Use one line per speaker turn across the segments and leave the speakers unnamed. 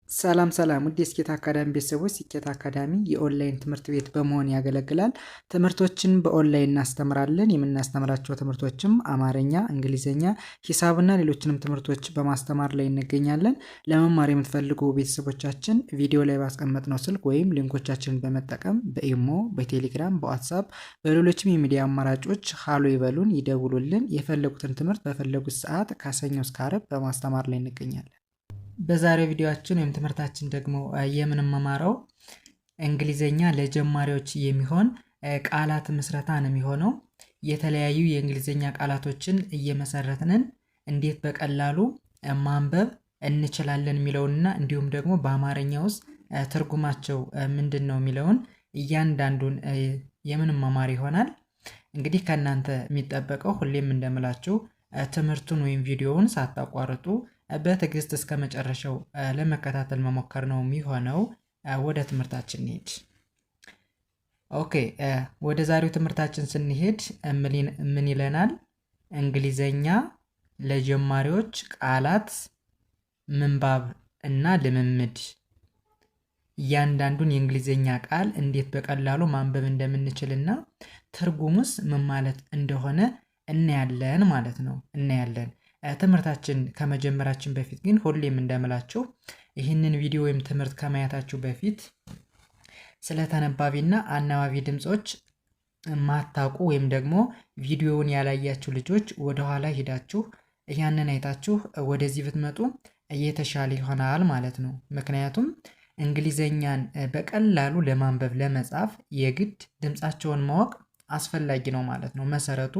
ሰላም ሰላም ውድ የስኬት አካዳሚ ቤተሰቦች፣ ስኬት አካዳሚ የኦንላይን ትምህርት ቤት በመሆን ያገለግላል። ትምህርቶችን በኦንላይን እናስተምራለን። የምናስተምራቸው ትምህርቶችም አማርኛ፣ እንግሊዝኛ፣ ሂሳብና ሌሎችንም ትምህርቶች በማስተማር ላይ እንገኛለን። ለመማር የምትፈልጉ ቤተሰቦቻችን ቪዲዮ ላይ ባስቀመጥነው ስልክ ወይም ሊንኮቻችንን በመጠቀም በኢሞ፣ በቴሌግራም፣ በዋትሳፕ በሌሎችም የሚዲያ አማራጮች ሃሎ ይበሉን፣ ይደውሉልን። የፈለጉትን ትምህርት በፈለጉት ሰዓት ከሰኞ እስከ ዓርብ በማስተማር ላይ እንገኛለን። በዛሬው ቪዲዮአችን ወይም ትምህርታችን ደግሞ የምንማማረው እንግሊዘኛ ለጀማሪዎች የሚሆን ቃላት ምስረታ ነው የሚሆነው። የተለያዩ የእንግሊዘኛ ቃላቶችን እየመሰረትን እንዴት በቀላሉ ማንበብ እንችላለን የሚለውንና እንዲሁም ደግሞ በአማርኛ ውስጥ ትርጉማቸው ምንድነው የሚለውን እያንዳንዱን የምንማማር ይሆናል። እንግዲህ ከእናንተ የሚጠበቀው ሁሌም እንደምላችሁ ትምህርቱን ወይም ቪዲዮውን ሳታቋርጡ በትዕግስት እስከ መጨረሻው ለመከታተል መሞከር ነው የሚሆነው። ወደ ትምህርታችን እንሂድ። ኦኬ፣ ወደ ዛሬው ትምህርታችን ስንሄድ ምን ይለናል? እንግሊዘኛ ለጀማሪዎች ቃላት ምንባብ እና ልምምድ። እያንዳንዱን የእንግሊዘኛ ቃል እንዴት በቀላሉ ማንበብ እንደምንችልና ትርጉሙስ ምን ማለት እንደሆነ እናያለን ማለት ነው። ትምህርታችን ከመጀመራችን በፊት ግን ሁሌም እንደምላችሁ ይህንን ቪዲዮ ወይም ትምህርት ከማየታችሁ በፊት ስለ ተነባቢና አናባቢ ድምጾች ማታውቁ ወይም ደግሞ ቪዲዮውን ያላያችሁ ልጆች ወደ ኋላ ሄዳችሁ ያንን አይታችሁ ወደዚህ ብትመጡ እየተሻለ ይሆናል ማለት ነው። ምክንያቱም እንግሊዘኛን በቀላሉ ለማንበብ ለመጻፍ የግድ ድምጻቸውን ማወቅ አስፈላጊ ነው ማለት ነው። መሰረቱ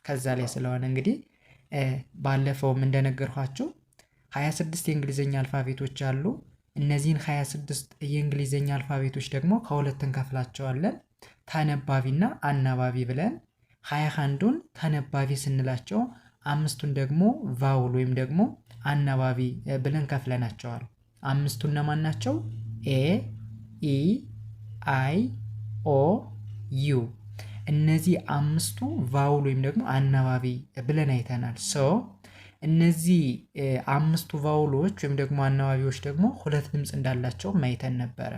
ከዛ ላይ ስለሆነ እንግዲህ ባለፈውም እንደነገርኳችሁ 26 የእንግሊዘኛ አልፋቤቶች አሉ። እነዚህን 26 የእንግሊዘኛ አልፋቤቶች ደግሞ ከሁለት እንከፍላቸዋለን፣ ተነባቢና አናባቢ ብለን። 21ዱን ተነባቢ ስንላቸው አምስቱን ደግሞ ቫውል ወይም ደግሞ አናባቢ ብለን ከፍለናቸዋል። አምስቱ እነማን ናቸው? ኤ፣ ኢ፣ አይ፣ ኦ፣ ዩ። እነዚህ አምስቱ ቫውል ወይም ደግሞ አናባቢ ብለን አይተናል። እነዚህ አምስቱ ቫውሎች ወይም ደግሞ አናባቢዎች ደግሞ ሁለት ድምፅ እንዳላቸው አይተን ነበረ።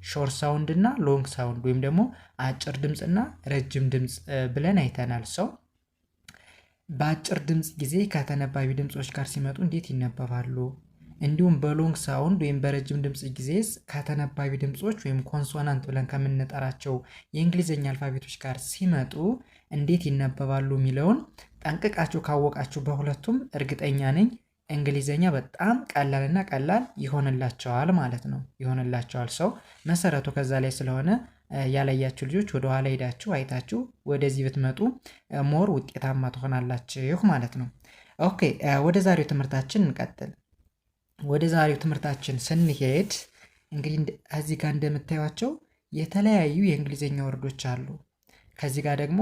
ሾርት ሳውንድ እና ሎንግ ሳውንድ ወይም ደግሞ አጭር ድምፅ እና ረጅም ድምፅ ብለን አይተናል። በአጭር ድምፅ ጊዜ ከተነባቢ ድምፆች ጋር ሲመጡ እንዴት ይነበባሉ? እንዲሁም በሎንግ ሳውንድ ወይም በረጅም ድምፅ ጊዜስ ከተነባቢ ድምጾች ወይም ኮንሶናንት ብለን ከምንጠራቸው የእንግሊዘኛ አልፋቤቶች ጋር ሲመጡ እንዴት ይነበባሉ የሚለውን ጠንቅቃችሁ ካወቃችሁ በሁለቱም እርግጠኛ ነኝ እንግሊዘኛ በጣም ቀላል ይሆንላቸዋል ማለት ነው። መሰረቱ ከዛ ላይ ስለሆነ ያላያችሁ ልጆች ወደ ኋላ ሄዳችሁ አይታችሁ ወደዚህ ብትመጡ ሞር ውጤታማ ትሆናላችሁ ማለት ነው። ኦኬ፣ ወደ ዛሬው ትምህርታችን እንቀጥል። ወደ ዛሬው ትምህርታችን ስንሄድ እንግዲህ እዚህ ጋር እንደምታዩቸው የተለያዩ የእንግሊዘኛ ወርዶች አሉ። ከዚህ ጋር ደግሞ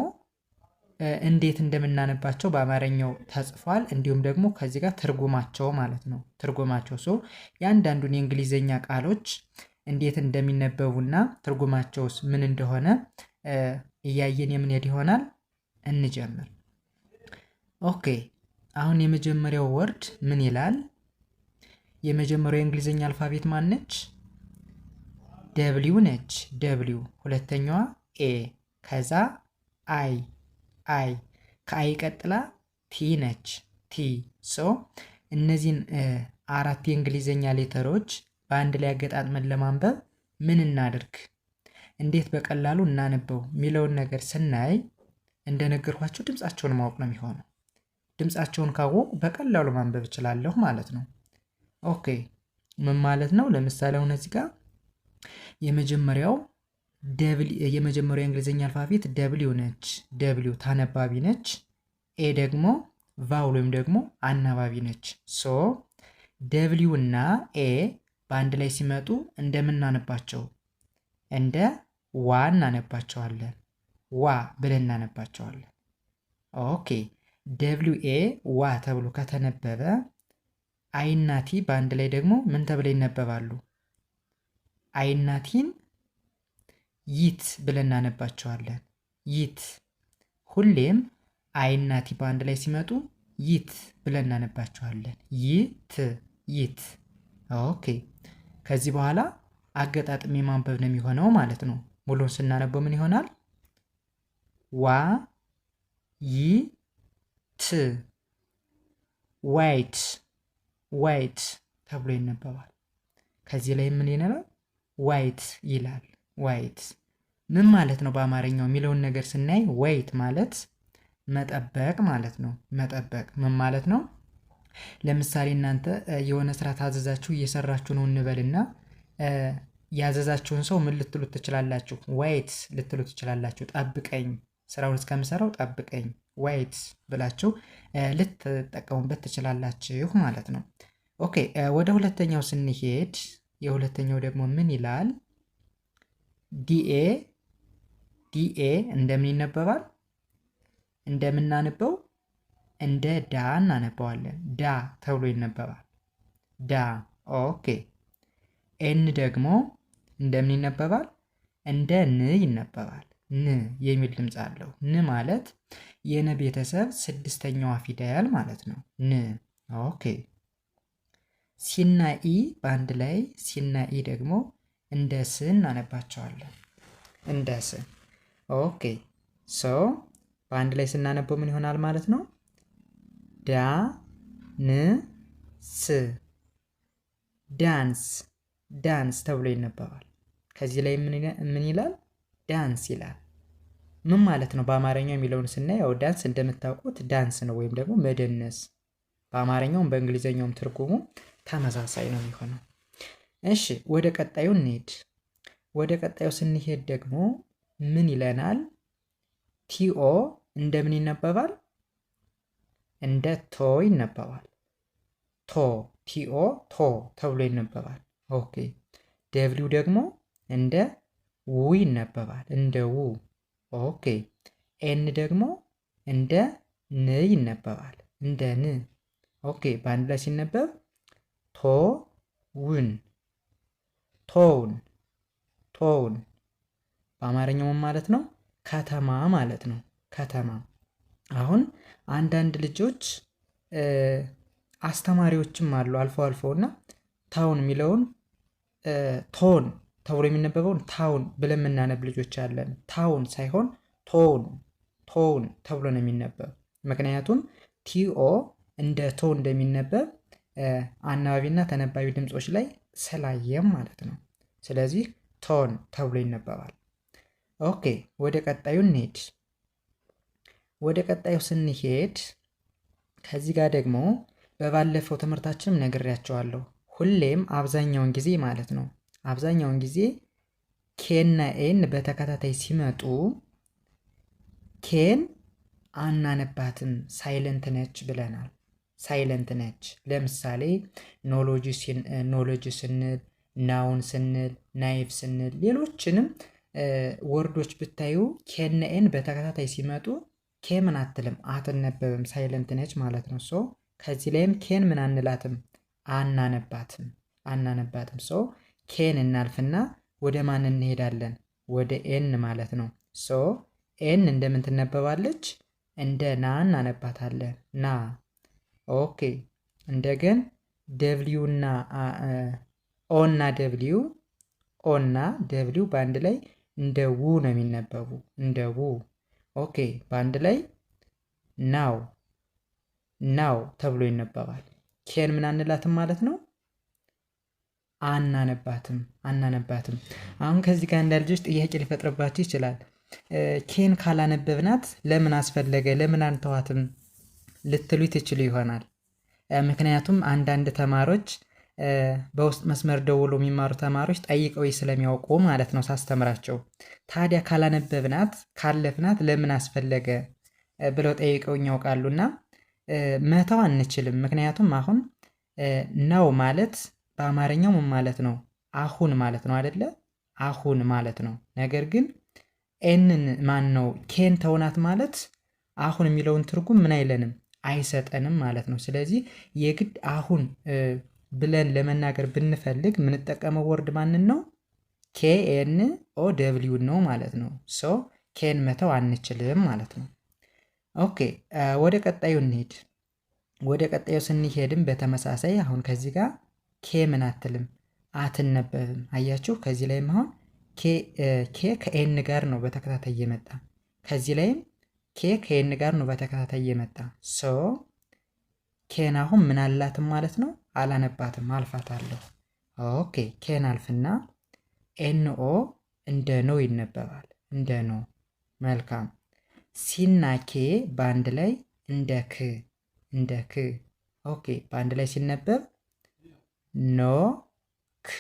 እንዴት እንደምናነባቸው በአማርኛው ተጽፏል። እንዲሁም ደግሞ ከዚህ ጋር ትርጉማቸው ማለት ነው። ትርጉማቸው የአንዳንዱን የእንግሊዘኛ ቃሎች እንዴት እንደሚነበቡና ትርጉማቸውስ ምን እንደሆነ እያየን የምንሄድ ይሆናል። እንጀምር። ኦኬ፣ አሁን የመጀመሪያው ወርድ ምን ይላል? የመጀመሪያው የእንግሊዘኛ አልፋቤት ማን ነች? ደብሊው ነች። ደብሊው። ሁለተኛዋ ኤ፣ ከዛ አይ። ከአይ ቀጥላ ቲ ነች። ቲ። እነዚህን አራት የእንግሊዘኛ ሌተሮች በአንድ ላይ አገጣጥመን ለማንበብ ምን እናድርግ፣ እንዴት በቀላሉ እናነበው የሚለውን ነገር ስናይ እንደነገርኳቸው ድምጻቸውን ማወቅ ነው የሚሆነው። ድምጻቸውን ካወቁ በቀላሉ ማንበብ እችላለሁ ማለት ነው። ኦኬ፣ ምን ማለት ነው? ለምሳሌ አሁን እዚህ ጋር የመጀመሪያው የእንግሊዘኛ አልፋቤት ደብሊው ነች። ደብሊው ታነባቢ ነች። ኤ ደግሞ ቫውል ወይም ደግሞ አናባቢ ነች። ደብሊው እና ኤ በአንድ ላይ ሲመጡ እንደምናነባቸው እንደ ዋ እናነባቸዋለን። ዋ ብለን እናነባቸዋለን። ኦኬ፣ ደብሊው ኤ ዋ ተብሎ ከተነበበ አይና ቲ በአንድ ላይ ደግሞ ምን ተብለው ይነበባሉ? አይና ቲን ይት ብለን እናነባቸዋለን። ይት። ሁሌም አይና ቲ በአንድ ላይ ሲመጡ ይት ብለን እናነባቸዋለን። ይት ይት። ኦኬ ከዚህ በኋላ አገጣጥሜ ማንበብ ነው የሚሆነው ማለት ነው። ሙሉን ስናነበው ምን ይሆናል? ዋ ይ ት ዋይት ዋይት ተብሎ ይነበባል። ከዚህ ላይ ምን ይላል? ዋይት ይላል። ዋይት ምን ማለት ነው በአማርኛው የሚለውን ነገር ስናይ ዌይት ማለት መጠበቅ ማለት ነው። መጠበቅ ምን ማለት ነው? ለምሳሌ እናንተ የሆነ ስራ ታዘዛችሁ እየሰራችሁ ነው እንበልና ያዘዛችሁን ሰው ምን ልትሉት ትችላላችሁ? ዌይት ልትሉት ትችላላችሁ። ጠብቀኝ፣ ስራውን እስከምሰራው ጠብቀኝ፣ ዌይት ብላችሁ ልትጠቀሙበት ትችላላችሁ ማለት ነው። ኦኬ ወደ ሁለተኛው ስንሄድ የሁለተኛው ደግሞ ምን ይላል? ዲኤ ዲኤ እንደምን ይነበባል? እንደምናነበው እንደ ዳ እናነባዋለን። ዳ ተብሎ ይነበባል። ዳ። ኦኬ ኤን ደግሞ እንደምን ይነበባል? እንደ ን ይነበባል። ን የሚል ድምፅ አለው። ን ማለት የነ ቤተሰብ ስድስተኛዋ ፊደል ማለት ነው። ን። ኦኬ ሲና ኢ በአንድ ላይ ሲና ኢ ደግሞ እንደ ስ እናነባቸዋለን። እንደ ስ። ኦኬ ሶ በአንድ ላይ ስናነበው ምን ይሆናል ማለት ነው? ዳ ን ስ ዳንስ ዳንስ ተብሎ ይነበባል። ከዚህ ላይ ምን ይላል? ዳንስ ይላል። ምን ማለት ነው በአማርኛው የሚለውን ስናየው ዳንስ እንደምታውቁት ዳንስ ነው ወይም ደግሞ መደነስ። በአማርኛውም በእንግሊዘኛውም ትርጉሙ ተመሳሳይ ነው የሚሆነው። እሺ ወደ ቀጣዩ እንሄድ። ወደ ቀጣዩ ስንሄድ ደግሞ ምን ይለናል? ቲኦ እንደምን ይነበባል? እንደ ቶ ይነበባል። ቶ ቲኦ ቶ ተብሎ ይነበባል። ኦኬ ደብሊው ደግሞ እንደ ው ይነበባል። እንደ ው። ኦኬ ኤን ደግሞ እንደ ን ይነበባል። እንደ ን። ኦኬ በአንድ ላይ ሲነበብ ቶ ውን ቶውን ቶውን። በአማርኛው ማለት ነው ከተማ ማለት ነው። ከተማ። አሁን አንዳንድ ልጆች አስተማሪዎችም አሉ አልፎ አልፎ እና ታውን የሚለውን ቶን ተብሎ የሚነበበውን ታውን ብለን የምናነብ ልጆች አለን። ታውን ሳይሆን ቶን ቶን ተብሎ ነው የሚነበብ። ምክንያቱም ቲኦ እንደ ቶ እንደሚነበብ አናባቢና ተነባቢ ድምፆች ላይ ስላየም ማለት ነው። ስለዚህ ቶን ተብሎ ይነበባል። ኦኬ ወደ ቀጣዩ እንሄድ። ወደ ቀጣዩ ስንሄድ ከዚህ ጋር ደግሞ በባለፈው ትምህርታችንም ነግሬያቸዋለሁ። ሁሌም አብዛኛውን ጊዜ ማለት ነው አብዛኛውን ጊዜ ኬና ኤን በተከታታይ ሲመጡ ኬን አናነባትም፣ ሳይለንት ነች ብለናል። ሳይለንት ነች። ለምሳሌ ኖሎጂ ስንል፣ ናውን ስንል፣ ናይፍ ስንል ሌሎችንም ወርዶች ብታዩ ኬና ኤን በተከታታይ ሲመጡ ኬ ምን አትልም፣ አትነበብም፣ ሳይለንት ነች ማለት ነው። ሶ ከዚህ ላይም ኬን ምን አንላትም፣ አናነባትም። ሶ ኬን እናልፍና ወደ ማን እንሄዳለን? ወደ ኤን ማለት ነው። ሶ ኤን እንደምን ትነበባለች? እንደ ና እናነባታለን። ና። ኦኬ እንደገን ደብሊው እና ኦ እና ደብሊው በአንድ ላይ እንደ ው ነው የሚነበቡ። እንደ ው። ኦኬ በአንድ ላይ ናው ተብሎ ይነበባል። ኬን ምን አንላትም ማለት ነው፣ አናነባትም። አሁን ከዚህ ጋር አንዳንድ ልጆች ጥያቄ ሊፈጥርባችሁ ይችላል። ኬን ካላነበብናት ለምን አስፈለገ፣ ለምን አንተዋትም ልትሉ ትችሉ ይሆናል። ምክንያቱም አንዳንድ ተማሪዎች በውስጥ መስመር ደውሎ የሚማሩ ተማሪዎች ጠይቀው ስለሚያውቁ ማለት ነው ሳስተምራቸው። ታዲያ ካላነበብናት ካለፍናት ለምን አስፈለገ ብለው ጠይቀውኝ ያውቃሉና መተው አንችልም። ምክንያቱም አሁን ነው ማለት በአማርኛው ምን ማለት ነው? አሁን ማለት ነው አይደለ? አሁን ማለት ነው። ነገር ግን ኤንን ማን ነው ኬን ተውናት ማለት አሁን የሚለውን ትርጉም ምን አይለንም፣ አይሰጠንም ማለት ነው። ስለዚህ የግድ አሁን ብለን ለመናገር ብንፈልግ የምንጠቀመው ወርድ ማንን ነው? ኬኤን ኦ ደብሊው ነው ማለት ነው። ሶ ኬን መተው አንችልም ማለት ነው። ኦኬ ወደ ቀጣዩ እንሂድ። ወደ ቀጣዩ ስንሄድም በተመሳሳይ አሁን ከዚህ ጋር ኬ ምን አትልም አትነበብም። አያችሁ ከዚህ ላይም አሁን ኬ ከኤን ጋር ነው በተከታታይ የመጣ ከዚህ ላይም ኬ ከኤን ጋር ነው በተከታታይ የመጣ ሶ ኬን አሁን ምን አላትም ማለት ነው አላነባትም አልፋታለሁ። ኦኬ ኬን አልፍና ኤንኦ እንደ ኖ ይነበባል እንደ ኖ። መልካም ሲና ኬ በአንድ ላይ እንደ ክ ኦኬ በአንድ ላይ ሲነበብ ኖ ክ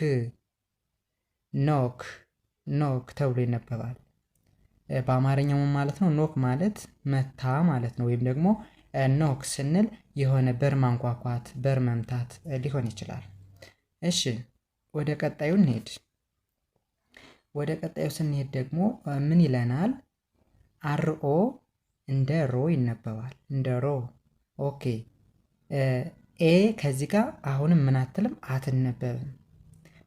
ኖክ ተብሎ ይነበባል። በአማርኛው ማለት ነው ኖክ ማለት መታ ማለት ነው። ወይም ደግሞ ኖክ ስንል የሆነ በር ማንኳኳት በር መምታት ሊሆን ይችላል። እሺ ወደ ቀጣዩ እንሄድ። ወደ ቀጣዩ ስንሄድ ደግሞ ምን ይለናል? አርኦ እንደ ሮ ይነበባል እንደ ሮ። ኦኬ ኤ ከዚህ ጋር አሁንም ምን አትልም አትነበብም።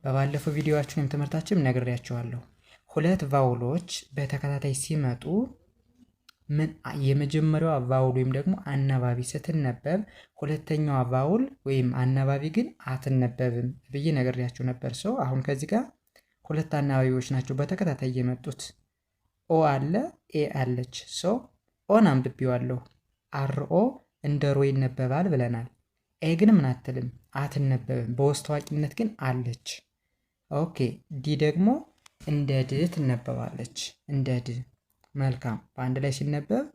በባለፈው ቪዲዮአችን ወይም ትምህርታችን ነግሬያቸዋለሁ። ሁለት ቫውሎች በተከታታይ ሲመጡ ምን የመጀመሪያዋ ቫውል ወይም ደግሞ አናባቢ ስትነበብ ሁለተኛዋ ቫውል ወይም አናባቢ ግን አትነበብም ብዬ ነግሬያችሁ ነበር። ሰው አሁን ከዚህ ጋር ሁለት አናባቢዎች ናቸው በተከታታይ የመጡት። ኦ አለ ኤ አለች። ሶ ኦን አንብቤዋለሁ። አርኦ እንደ ሮ ይነበባል ብለናል። ኤ ግን ምን አትልም አትነበብም። በውስጥ ታዋቂነት ግን አለች። ኦኬ ዲ ደግሞ እንደ ድ ትነበባለች እንደ ድ። መልካም በአንድ ላይ ሲነበብ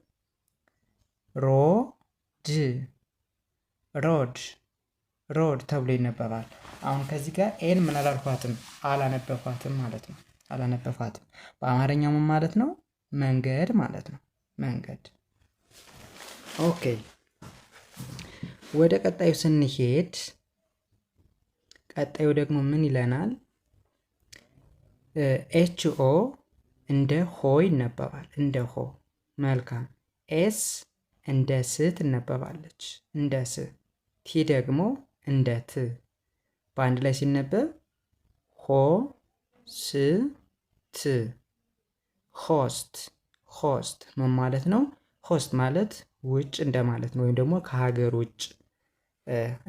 ሮድ ተብሎ ይነበባል። አሁን ከዚህ ጋር ኤን ምን አላልኳትም አላነበብኳትም ማለት ነው። አላነበብኳትም በአማርኛው ምን ማለት ነው? መንገድ ማለት ነው። መንገድ። ኦኬ ወደ ቀጣዩ ስንሄድ ቀጣዩ ደግሞ ምን ይለናል? ኤችኦ እንደ ሆ ይነበባል እንደ ሆ። መልካም ኤስ እንደ ስ ትነበባለች እንደ ስ። ቲ ደግሞ እንደ ት። በአንድ ላይ ሲነበብ ሆ ስ ት ሆስት ምን ማለት ነው? ሆስት ማለት ውጭ እንደማለት ነው፣ ወይም ደግሞ ከሀገር ውጭ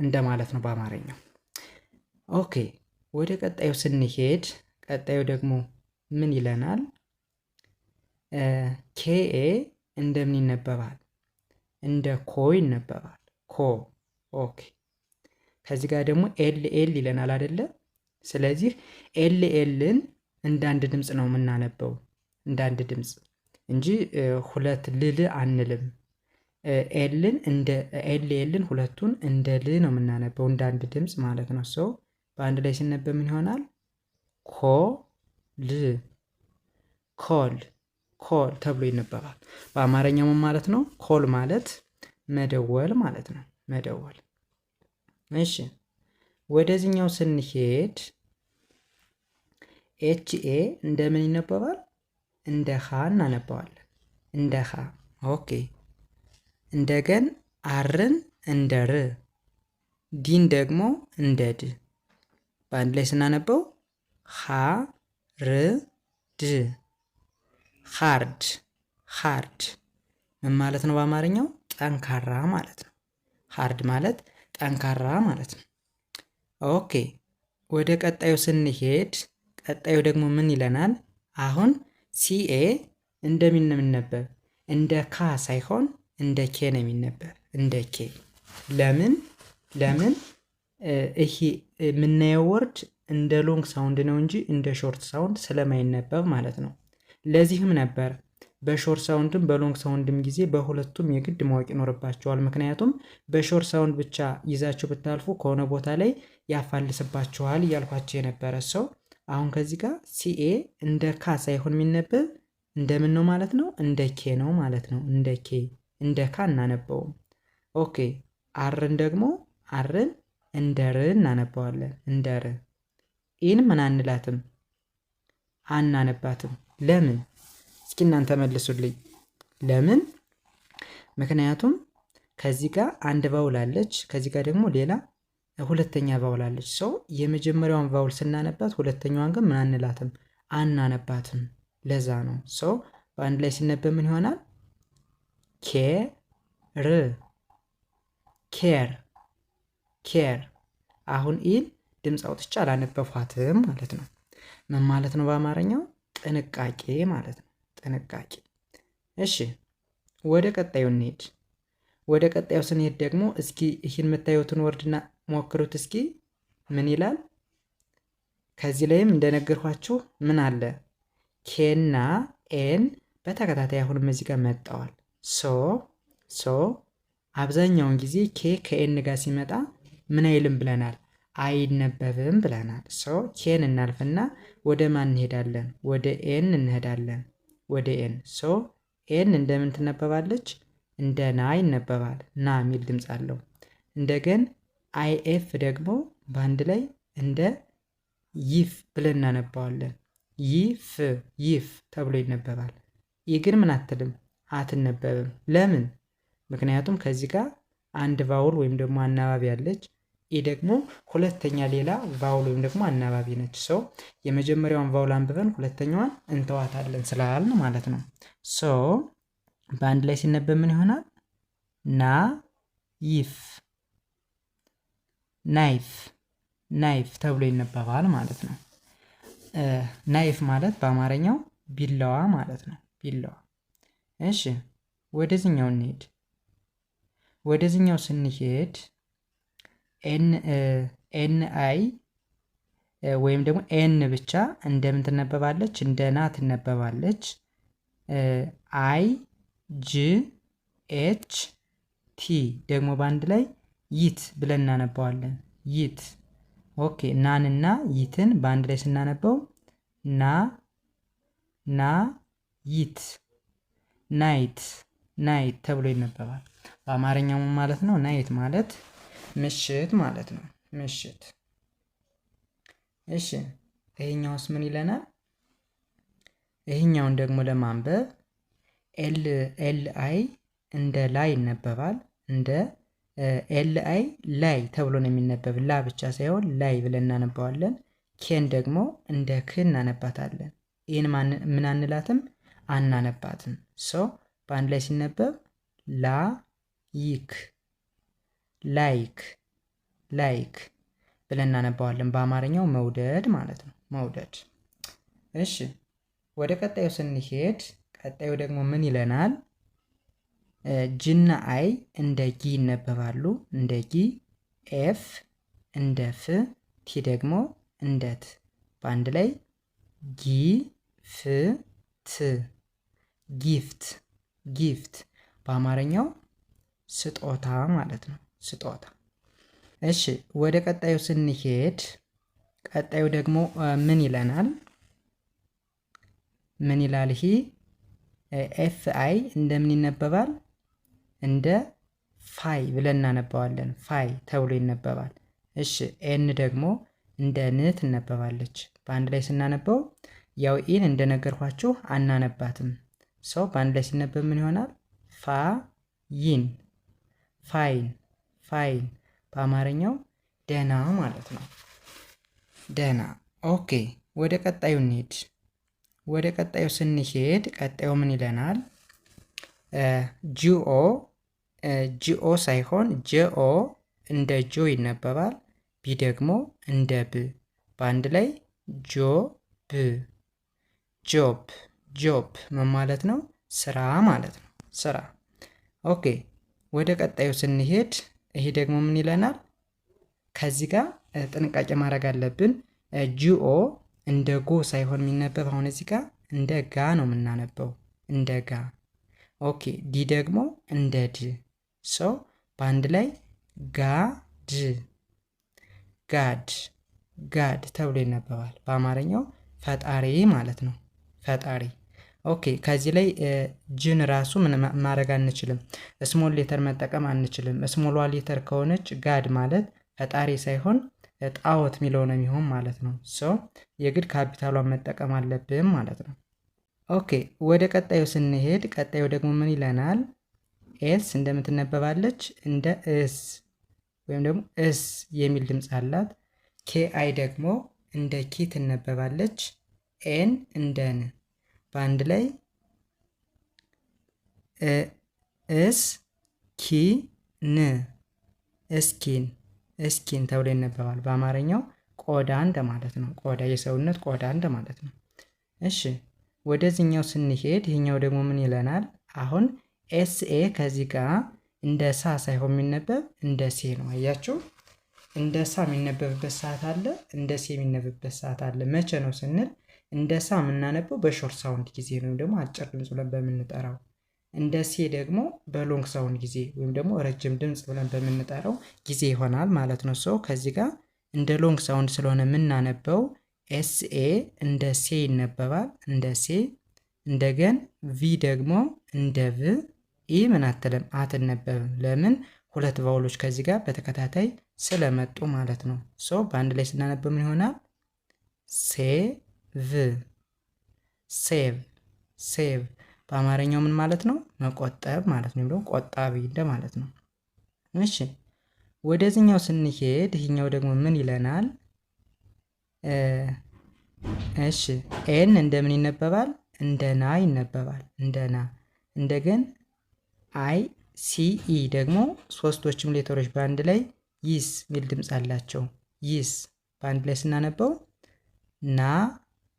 እንደማለት ነው በአማርኛው። ኦኬ ወደ ቀጣዩ ስንሄድ ቀጣዩ ደግሞ ምን ይለናል? ኬኤ እንደምን ይነበባል? እንደ ኮ ይነበባል ኮ። ኦኬ ከዚህ ጋር ደግሞ ኤል ይለናል አይደለ? ስለዚህ ኤልን እንደ አንድ ድምፅ ነው የምናነበው እንደ አንድ ድምፅ እንጂ ሁለት ልል አንልም። ኤልን ሁለቱን እንደ ል ነው የምናነበው እንደ አንድ ድምፅ ማለት ነው። ሰው በአንድ ላይ ሲነበብ ምን ይሆናል? ኮል ተብሎ ይነበባል። በአማርኛው ማለት ነው ኮል ማለት መደወል ማለት ነው መደወል። እሺ ወደዚህኛው ስንሄድ ኤችኤ እንደምን ይነበባል? እንደ ሀ እናነባዋለን እንደ ሀ። ኦኬ እንደገን አርን እንደ ር፣ ዲን ደግሞ እንደ ድ። በአንድ ላይ ስናነበው ሀ ር ድ ሃርድ ምን ማለት ነው? በአማርኛው ጠንካራ ማለት ነው። ሃርድ ማለት ጠንካራ ማለት ነው። ኦኬ ወደ ቀጣዩ ስንሄድ ቀጣዩ ደግሞ ምን ይለናል? አሁን ሲኤ እንደምን ነው የሚነበብ? እንደ ካ ሳይሆን እንደ ኬ ነው የሚነበብ እንደ ኬ። ለምን ይሄ የምናየው ወርድ እንደ ሎንግ ሳውንድ ነው እንጂ እንደ ሾርት ሳውንድ ስለማይነበብ ማለት ነው። ለዚህም ነበር በሾርት ሳውንድም በሎንግ ሳውንድም ጊዜ በሁለቱም የግድ ማወቅ ይኖርባቸዋል። ምክንያቱም በሾርት ሳውንድ ብቻ ይዛችሁ ብታልፉ ከሆነ ቦታ ላይ ያፋልስባችኋል እያልኳቸው የነበረ ሰው። አሁን ከዚህ ጋር ሲኤ እንደ ካ ሳይሆን የሚነበብ እንደምን ነው ማለት ነው? እንደ ኬ ነው ማለት ነው። እንደ ኬ እንደ ካ እናነበውም። ኦኬ አርን ደግሞ አርን እንደ ር እናነባዋለን እንደ ር። ኢን ምን አንላትም አናነባትም። ለምን? እስኪ እናንተ መልሱልኝ። ለምን? ምክንያቱም ከዚህ ጋር አንድ ቫውል አለች፣ ከዚህ ጋር ደግሞ ሌላ ሁለተኛ ቫውል አለች። ሰው የመጀመሪያውን ቫውል ስናነባት ሁለተኛዋን ግን ምን አንላትም አናነባትም። ለዛ ነው ሰው በአንድ ላይ ሲነበብ ምን ይሆናል? ኬ ር ኬር ኬር። አሁን ኢን ድምፅ አውጥቼ አላነበብኳትም ማለት ነው። ምን ማለት ነው በአማርኛው? ጥንቃቄ ማለት ነው። ጥንቃቄ። እሺ ወደ ቀጣዩ እንሄድ። ወደ ቀጣዩ ስንሄድ ደግሞ እስኪ ይህን የምታዩትን ወርድና ሞክሩት እስኪ ምን ይላል? ከዚህ ላይም እንደነገርኳችሁ ምን አለ? ኬና ኤን በተከታታይ አሁንም እዚህ ጋር መጣዋል። ሶ አብዛኛውን ጊዜ ኬ ከኤን ጋር ሲመጣ ምን አይልም ብለናል? አይነበብም ብለናል። ሶ ኬን እናልፍና ወደ ማን እንሄዳለን? ወደ ኤን እንሄዳለን። ወደ ኤን። ሶ ኤን እንደምን ትነበባለች? እንደ ና ይነበባል። ና የሚል ድምፅ አለው። እንደገን አይኤፍ ደግሞ በአንድ ላይ እንደ ይፍ ብለን እናነባዋለን። ይፍ ተብሎ ይነበባል። ይህ ግን ምን አትልም? አትነበብም። ለምን? ምክንያቱም ከዚህ ጋር አንድ ቫውል ወይም ደግሞ አናባቢ አለች። ይህ ደግሞ ሁለተኛ ሌላ ቫውል ወይም ደግሞ አናባቢ ነች። ሰው የመጀመሪያውን ቫውል አንብበን ሁለተኛዋን እንተዋታለን ስላልን ማለት ነው። ሶ በአንድ ላይ ሲነበብ ምን ይሆናል? ና ይፍ ናይፍ ተብሎ ይነበባል ማለት ነው። ናይፍ ማለት በአማርኛው ቢላዋ ማለት ነው። ቢላዋ። እሺ ወደዚህኛው እንሄድ። ወደዚህኛው ስንሄድ ኤን አይ ወይም ደግሞ ኤን ብቻ እንደምን ትነበባለች? እንደ ና ትነበባለች። አይ ጂ ኤች ቲ ደግሞ በአንድ ላይ ይት ብለን እናነባዋለን። ይት። ኦኬ ናንና ይትን በአንድ ላይ ስናነበው ና ይት ናይት ተብሎ ይነበባል። በአማርኛው ማለት ነው ናይት ማለት ምሽት ማለት ነው። ምሽት። እሺ ይሄኛውስ ምን ይለናል? ይሄኛውን ደግሞ ለማንበብ ኤል አይ እንደ ላይ ይነበባል። እንደ ኤል አይ ላይ ተብሎ ነው የሚነበብ። ላ ብቻ ሳይሆን ላይ ብለን እናነባዋለን። ኬን ደግሞ እንደ ክ እናነባታለን። ይህን ምን አንላትም? አናነባትም። ሶ በአንድ ላይ ሲነበብ ላይክ ብለን እናነባዋለን። በአማርኛው መውደድ ማለት ነው። መውደድ። እሺ ወደ ቀጣዩ ስንሄድ ቀጣዩ ደግሞ ምን ይለናል? ጅና አይ እንደ ጊ ይነበባሉ። እንደ ጊ። ኤፍ እንደ ፍ፣ ቲ ደግሞ እንደ ት። በአንድ ላይ ጊፍት። በአማርኛው ስጦታ ማለት ነው። ስጦታ። እሺ ወደ ቀጣዩ ስንሄድ ቀጣዩ ደግሞ ምን ይለናል? ምን ይላል? ይሄ ኤፍ አይ እንደምን ይነበባል? እንደ ፋይ ብለን እናነባዋለን። ፋይ ተብሎ ይነበባል። እሺ ኤን ደግሞ እንደ ን ትነበባለች። በአንድ ላይ ስናነበው ያው ኢን እንደነገርኳችሁ አናነባትም። ሰው በአንድ ላይ ሲነበብ ምን ይሆናል? ፋይን። በአማርኛው ደህና ማለት ነው። ደህና። ኦኬ ወደ ቀጣዩ እንሄድ። ወደ ቀጣዩ ስንሄድ ቀጣዩ ምን ይለናል? ጂኦ ሳይሆን ጄኦ እንደ ጆ ይነበባል። ቢ ደግሞ እንደ ብ። በአንድ ላይ ጆብ ምን ማለት ነው? ስራ ማለት ነው። ስራ። ኦኬ ወደ ቀጣዩ ስንሄድ ይሄ ደግሞ ምን ይለናል? ከዚህ ጋር ጥንቃቄ ማድረግ አለብን። ጂኦ እንደ ጎ ሳይሆን የሚነበብ አሁን እዚህ ጋር እንደ ጋ ነው የምናነበው። እንደ ጋ። ኦኬ ዲ ደግሞ እንደ ድ። ሰው በአንድ ላይ ጋድ ተብሎ ይነበባል። በአማርኛው ፈጣሪ ማለት ነው። ፈጣሪ። ኦኬ ከዚህ ላይ ጅን ራሱ ምን ማድረግ አንችልም። ስሞል ሌተር መጠቀም አንችልም። ስሞሏ ሌተር ከሆነች ጋድ ማለት ፈጣሪ ሳይሆን ጣዖት የሚለው ነው የሚሆን ማለት ነው። ሰው የግድ ካፒታሏን መጠቀም አለብን ማለት ነው። ኦኬ ወደ ቀጣዩ ስንሄድ ቀጣዩ ደግሞ ምን ይለናል? ኤስ እንደምትነበባለች እንደ እስ ወይም ደግሞ እስ የሚል ድምፅ አላት። ኬ አይ ደግሞ እንደ ኪ ትነበባለች። ኤን እንደ ን። በአንድ ላይ እስ ኪ ን እስኪን ተብሎ ይነበባል። በአማርኛው ቆዳ እንደማለት ነው። ቆዳ የሰውነት ቆዳ እንደማለት ነው። እሺ ወደዚህኛው ስንሄድ ይህኛው ደግሞ ምን ይለናል? አሁን ኤስኤ ከዚህ ጋር እንደ ሳ ሳይሆን የሚነበብ እንደ ሴ ነው። አያችሁ? እንደ ሳ የሚነበብበት ሰዓት አለ፣ እንደ ሴ የሚነበብበት ሰዓት አለ። መቼ ነው ስንል እንደ ሳ የምናነበው በሾርት ሳውንድ ጊዜ ነው፣ ወይም ደግሞ አጭር ድምፅ ብለን በምንጠራው። እንደ ሴ ደግሞ በሎንግ ሳውንድ ጊዜ ወይም ደግሞ ረጅም ድምፅ ብለን በምንጠራው ጊዜ ይሆናል ማለት ነው። ሰው ከዚህ ጋር እንደ ሎንግ ሳውንድ ስለሆነ የምናነበው ኤስኤ እንደ ሴ ይነበባል፣ እንደ ሴ። እንደገን ቪ ደግሞ እንደ ቭ። ኢ ምን አትልም፣ አትነበብም። ለምን? ሁለት ቫውሎች ከዚህ ጋር በተከታታይ ስለመጡ ማለት ነው። ሶ በአንድ ላይ ስናነበብ ምን ይሆናል? ሴቭ፣ ሴቭ፣ ሴቭ። በአማርኛው ምን ማለት ነው? መቆጠብ ማለት ነው፣ ደግሞ ቆጣቢ እንደማለት ነው። እሺ ወደዚህኛው ስንሄድ ይህኛው ደግሞ ምን ይለናል? እሺ ኤን እንደምን ይነበባል? እንደ ና ይነበባል፣ እንደ ና። እንደገን አይ ሲኢ ደግሞ ሶስቶችም ሌተሮች በአንድ ላይ ይስ ሚል ድምፅ አላቸው። ይስ በአንድ ላይ ስናነበው ና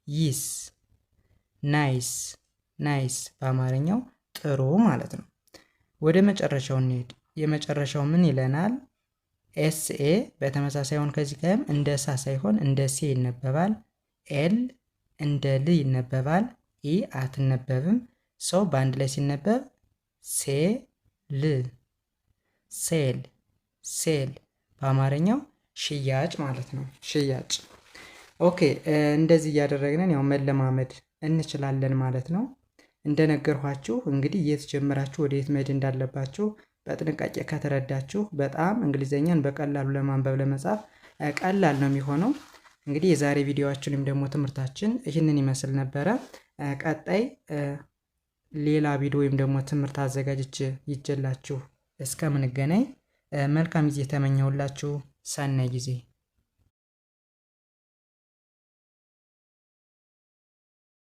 ይስ፣ ናይስ፣ ናይስ። በአማርኛው ጥሩ ማለት ነው። ወደ መጨረሻው እንሄድ። የመጨረሻው ምን ይለናል? ኤስኤ በተመሳሳይ አሁን ከዚህ ጋርም እንደ ሳ ሳይሆን እንደ ሴ ይነበባል። ኤል እንደ ል ይነበባል። ኢ አትነበብም። ሰው በአንድ ላይ ሲነበብ ሴል፣ ሴል፣ ሴል። በአማርኛው ሽያጭ ማለት ነው፣ ሽያጭ። ኦኬ እንደዚህ እያደረግንን ያው መለማመድ እንችላለን ማለት ነው። እንደነገርኳችሁ እንግዲህ የት ጀምራችሁ ወደ የት መሄድ እንዳለባችሁ በጥንቃቄ ከተረዳችሁ በጣም እንግሊዘኛን በቀላሉ ለማንበብ ለመጻፍ ቀላል ነው የሚሆነው። እንግዲህ የዛሬ ቪዲዮአችን ወይም ደግሞ ትምህርታችን ይህንን ይመስል ነበረ። ቀጣይ ሌላ ቪዲዮ ወይም ደግሞ ትምህርት አዘጋጅቼ ይዤላችሁ እስከምንገናኝ መልካም ጊዜ ተመኘሁላችሁ። ሰናይ ጊዜ